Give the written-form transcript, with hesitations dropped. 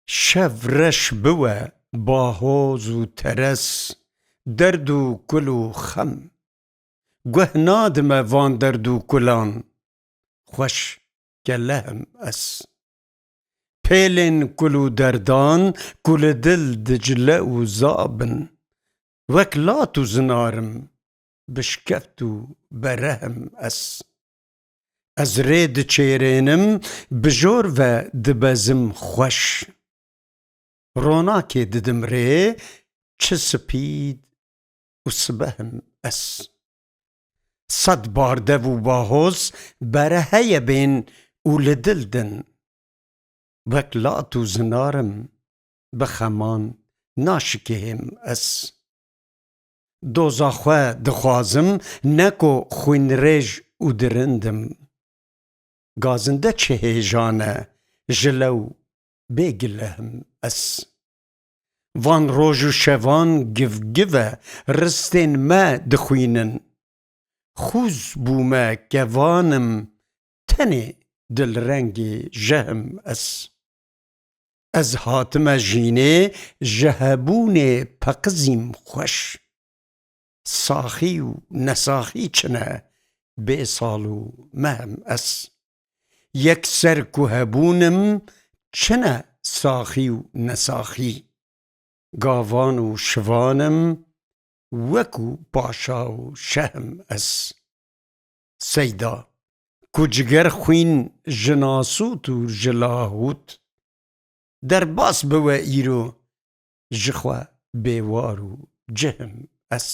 شەو ڕەش بووە باهۆز و تەرەس دەرد و کول و خەم گوێ نادمە vان دەرد و کولان خوەش گەلەهم ئەس پێلên کول و دەردان کولە دل دجلە و zabin وەک لات و زنارم bişkeft û berehim ez ez rê diçêrênim bijor ve dibezim xweş ronakê didim rê çi spîd û sibehim ez sed bardev û bahoz bere heye bên û li dil din wek lat û zinarim bi xeman naşikêhim ez doza xwe dixwazim neko xwînrêj û dirindim gazinde çi hêjan e ji lew bêgilehim ez van roj û şevan givgiv e ristên me dixwînin xûz bûme kevanim tenê dilrengê jehim ez ez hatime jînê ji hebûnê peqizîm xweş saxî û nesaxî çine bêsal û mehim ez yekser ku hebûnim çine saxî û nesaxî gavan û şivanim wekû paşa û şehim ez seyda ku ciger xwîn ji nasût û ji lahût derbas biwe îro ji xwe bêwar û cihim ez